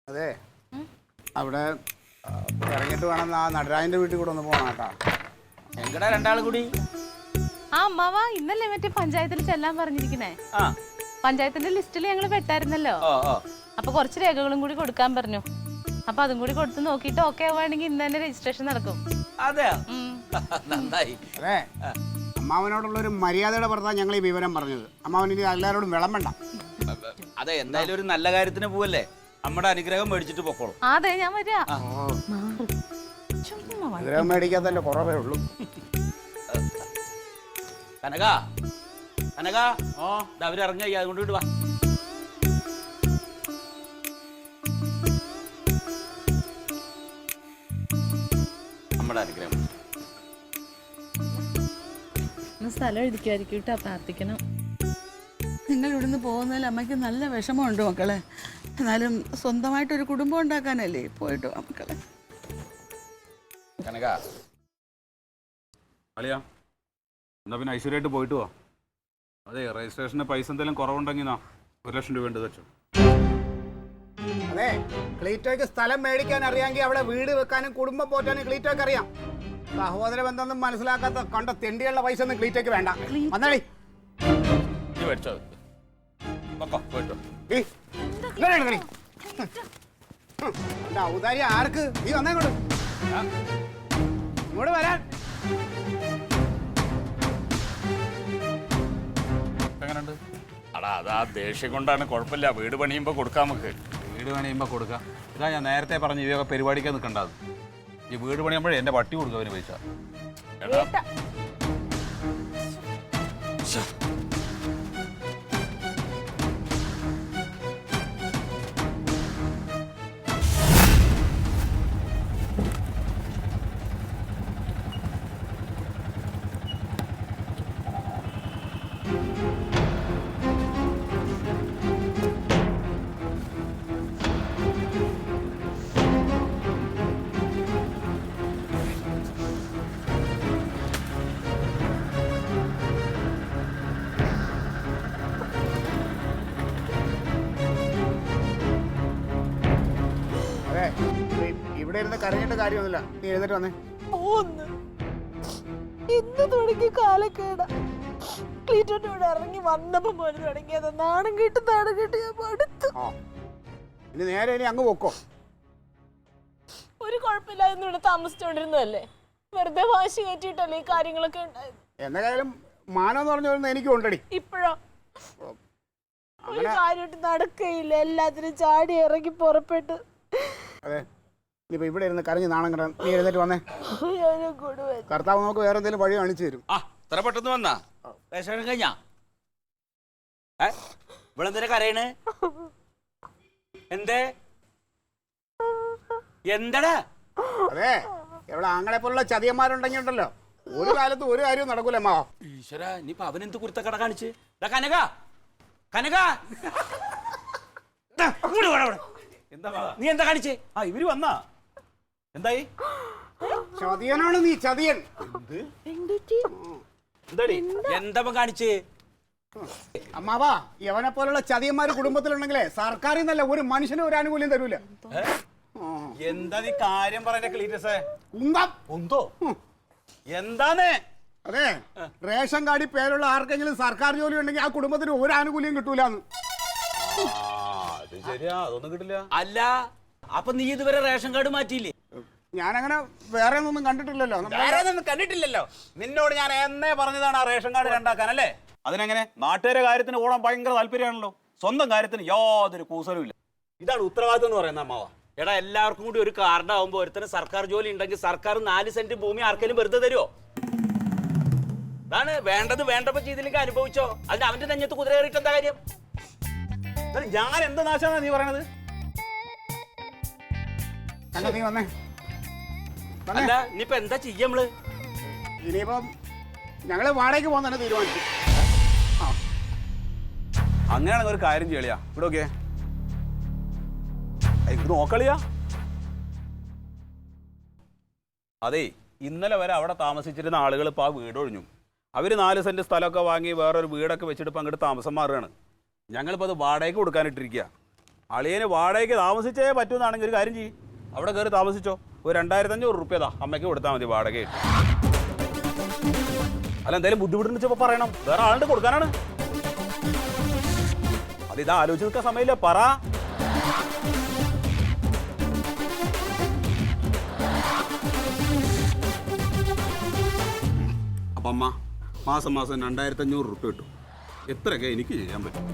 അതെ അവിടെ ഇറങ്ങിയിട്ട് വേണം ആ നടരാജന്റെ വീട്ടിൽ കൂടെ ഒന്ന് പോകണം കേട്ടാ. എങ്കടാ രണ്ടാളും കൂടി? ആ അമ്മാവാ ഇന്നല്ലേ മറ്റേ പഞ്ചായത്തിൽ ചെല്ലാൻ പറഞ്ഞിരിക്കണേ. പഞ്ചായത്തിന്റെ ലിസ്റ്റിൽ ഞങ്ങൾ പെട്ടായിരുന്നല്ലോ. അപ്പൊ കുറച്ച് രേഖകളും കൂടി കൊടുക്കാൻ പറഞ്ഞു. അപ്പൊ അതും കൂടി കൊടുത്ത് നോക്കിട്ട് ഓക്കെ ആവുകയാണെങ്കിൽ ഇന്ന് തന്നെ രജിസ്ട്രേഷൻ നടക്കും. അതെ, നന്നായി. അതെ, അമ്മാവനോടുള്ള ഒരു മര്യാദയുടെ പുറത്താണ് ഞങ്ങൾ ഈ വിവരം പറഞ്ഞത്. അമ്മാവൻ ഇനി എല്ലാവരോടും വിളമ്പണ്ട. അതെ, എന്തായാലും ഒരു നല്ല കാര്യത്തിന് പോവല്ലേ, നമ്മുടെ അനുഗ്രഹം മേടിച്ചിട്ട് പൊക്കോളൂ. അതെ, ഞാൻ വരാ. അനുഗ്രഹം മേടിക്കാത്തല്ലേ കുറവേ ഉള്ളൂ. കനക, കനക, അവരിറങ്ങി അതുകൊണ്ട് വിടുവാ. നമ്മുടെ അനുഗ്രഹം സ്ഥലം എഴുതിക്കായിരിക്കും കേട്ടോ, പ്രാർത്ഥിക്കണം. നിങ്ങൾ ഇവിടുന്ന് പോകുന്നതിൽ അമ്മയ്ക്ക് നല്ല വിഷമമുണ്ട് മക്കളെ. എന്നാലും സ്വന്തമായിട്ടൊരു കുടുംബം ഉണ്ടാക്കാനല്ലേ പോയിട്ട് മക്കളെ. കനക, അളിയാ എന്നാ പിന്നെ ഐശ്വര്യമായിട്ട് പോയിട്ട് പോവാ. അതെ, രജിസ്ട്രേഷന് പൈസ എന്തെങ്കിലും കുറവുണ്ടെങ്കിൽ 1,00,000 രൂപ ഉണ്ട് വെച്ചോ. അതെ, ക്ലീറ്റോയ്ക്ക് സ്ഥലം മേടിക്കാൻ അറിയാമെങ്കിൽ അവിടെ വീട് വെക്കാനും കുടുംബം പോറ്റാനും ക്ലീറ്റോയ്ക്ക് അറിയാം. സഹോദര ബന്ധമൊന്നും മനസ്സിലാക്കാത്ത കണ്ട തെണ്ടിയുള്ള പൈസ ഒന്നും ക്ലീറ്റോയ്ക്ക് വേണ്ട. വന്നാളി ഔദാര്യ ആർക്ക്? നീ വന്നേ ഇങ്ങോട്ട് വരാൻ. എങ്ങനെയുണ്ട്? അടാ, അതാ ദേഷ്യം കൊണ്ടാണ്. കുഴപ്പമില്ല, വീട് പണിയുമ്പോ കൊടുക്കാം നമുക്ക്. വീട് പണിയുമ്പോൾ കൊടുക്കാം. ഇതാ ഞാൻ നേരത്തെ പറഞ്ഞു ഇവയൊക്കെ പരിപാടിക്കാൻ നിൽക്കണ്ടത്. ഈ വീട് പണിയുമ്പോഴേ എൻ്റെ പട്ടി കൊടുക്കും അവന് പൈസ. ഇവിടെ ഇരുന്ന് കരഞ്ഞിട്ട് കാര്യമൊന്നുമില്ല. നീ എഴുന്നേറ്റ് വന്നേ. ഇന്ന് തുടങ്ങി കാലക്കേട. ക്ലീറ്റോന്റെ ഇവിടെ ഇറങ്ങി വന്നപ്പോ പോലെ തുടങ്ങിയത്. നാണം കേട്ട് ഞാൻ മടുത്തു. ഇനി നേരെ ഇനി അങ്ങ് പോക്കോ. ഒരു കുഴപ്പമില്ലായിരുന്നു ഇവിടെ താമസിച്ചോണ്ടിരുന്നതല്ലേ. വെറുതെ വാശി കയറ്റിട്ടല്ലേ ഈ കാര്യങ്ങളൊക്കെ ഉണ്ടായത്. എന്തായാലും മാനം എന്ന് പറഞ്ഞു എനിക്കും ഉണ്ടടി. ഇപ്പോഴോ ഒരു കാര്യമായിട്ട് നടക്കയില്ല. എല്ലാത്തിനും ചാടി ഇറങ്ങി പുറപ്പെട്ട്. അതെ, ഇനിയിപ്പോ ഇവിടെ ഇരുന്ന് കരഞ്ഞ് നാണം കിടാൻ നീ എഴുന്നേറ്റ് വന്നേ. കർത്താവ് നമുക്ക് വേറെ എന്തെങ്കിലും വഴി കാണിച്ചു തരും. ഇത്ര പെട്ടെന്ന് വന്നാ രജിസ്ട്രേഷൻ കഴിഞ്ഞാ? ഇവളെന്തിനാ കരയണ്? എന്തേ എന്തടാ? അതെ, ഇവിടെ ആങ്ങളെ പോലുള്ള ചതിയന്മാരുണ്ടെങ്കിൽ ഉണ്ടല്ലോ ഒരു കാലത്ത് ഒരു കാര്യവും നടക്കൂല അമ്മാവ. ഈശ്വര, ഇനിയിപ്പൊ അവനെന്ത് കുരുത്തക്കട കാണിച്ച്? കനക, കനക, എന്താ നീ എന്താ കാണിച്ചേ? ഇവര് വന്നാ എന്തായി? ചതിയനാണ് നീ, ചതിയൻ. എന്താ കാണിച്ചേ? അമ്മാവാ, യവനെ പോലുള്ള ചതിയന്മാര് കുടുംബത്തിലുണ്ടെങ്കിലേ സർക്കാരിൽ നിന്നല്ല ഒരു മനുഷ്യനും ഒരു ആനുകൂല്യം തരൂല. എന്താ നീ കാര്യം പറയുന്ന ക്ലീറ്റസേ? ഉന്തോ എന്താന്നേ? അതെ, റേഷൻ കാർഡിൽ പേരുള്ള ആർക്കെങ്കിലും സർക്കാർ ജോലി ഉണ്ടെങ്കിൽ ആ കുടുംബത്തിന് ഒരു ആനുകൂല്യം കിട്ടൂലെന്ന്. അത് ശരിയാ, അതൊന്നും കിട്ടില്ല. അല്ല, അപ്പൊ നീ ഇതുവരെ റേഷൻ കാർഡ് മാറ്റിയില്ലേ? ഞാനങ്ങനെ വേറെ ഒന്നും കണ്ടിട്ടില്ലല്ലോ. കണ്ടിട്ടില്ലല്ലോ. നിന്നോട് ഞാൻ എന്നേ പറഞ്ഞതാണ് ആ റേഷൻ കാർഡ് രണ്ടാക്കാൻ അല്ലേ? അതിനെങ്ങനെ? നാട്ടുകാരെ കാര്യത്തിന് ഓടാൻ ഭയങ്കര താല്പര്യമാണല്ലോ, സ്വന്തം കാര്യത്തിന് യാതൊരു കൂസലും ഇല്ല. ഇതാണ് ഉത്തരവാദിത്വം എന്ന് പറയുന്ന അമ്മാവ. എടാ, എല്ലാവർക്കും കൂടി ഒരു കാർഡ് ആവുമ്പോ ഒരുത്തന് സർക്കാർ ജോലി ഉണ്ടെങ്കിൽ സർക്കാർ 4 സെന്റ് ഭൂമി ആർക്കെങ്കിലും വെറുതെ തരുമോ? അതാണ് വേണ്ടത്. വേണ്ടപ്പോ ചെയ്തില്ലെങ്കിൽ അനുഭവിച്ചോ. അതിന് അവന്റെ നെഞ്ഞത്ത് കുതിര കയറിയിട്ട് എന്താ കാര്യം? ഞാൻ എന്താ നാശാന്നാ നീ പറയണത്? നീ വന്നേ. അല്ല, ഇനിയിപ്പോ എന്താ ചെയ്യ നമ്മള്? ഇനിയിപ്പം ഞങ്ങള് വാടകയ്ക്ക് പോകാൻ തന്നെ തീരുമാനിച്ചു. അങ്ങനെയാണെങ്കിൽ ഒരു കാര്യം ചെയ്യളിയാ, ഇവിടെ ഓക്കെ നോക്കളിയാ. അതെ, ഇന്നലെ വരെ അവിടെ താമസിച്ചിരുന്ന ആളുകൾ ഇപ്പോൾ ആ വീട് ഒഴിഞ്ഞു. അവർ 4 സെന്റ് സ്ഥലമൊക്കെ വാങ്ങി വേറൊരു വീടൊക്കെ വെച്ചിട്ട് ഇപ്പം അങ്ങോട്ട് താമസം മാറുകയാണ്. ഞങ്ങളിപ്പോൾ അത് വാടകയ്ക്ക് കൊടുക്കാനിട്ടിരിക്കുക. അളിയന് വാടകയ്ക്ക് താമസിച്ചേ പറ്റുമെന്നാണെങ്കിൽ ഒരു കാര്യം ചെയ്യും, അവിടെ കയറി താമസിച്ചോ. ഒരു 2500 റുപ്യ അമ്മയ്ക്ക് കൊടുത്താൽ മതി വാടക. അല്ല എന്തായാലും ബുദ്ധിമുട്ടുണ്ടെന്ന് പറയണം, വേറെ ആളുണ്ട് കൊടുക്കാനാണ്. അതിതാ ആലോചിച്ച് നിൽക്കാൻ സമയമില്ല, പറ. അപ്പം അമ്മ മാസം 2500 റുപ്യ കിട്ടും. എത്രയൊക്കെ എനിക്ക് ചെയ്യാൻ പറ്റും?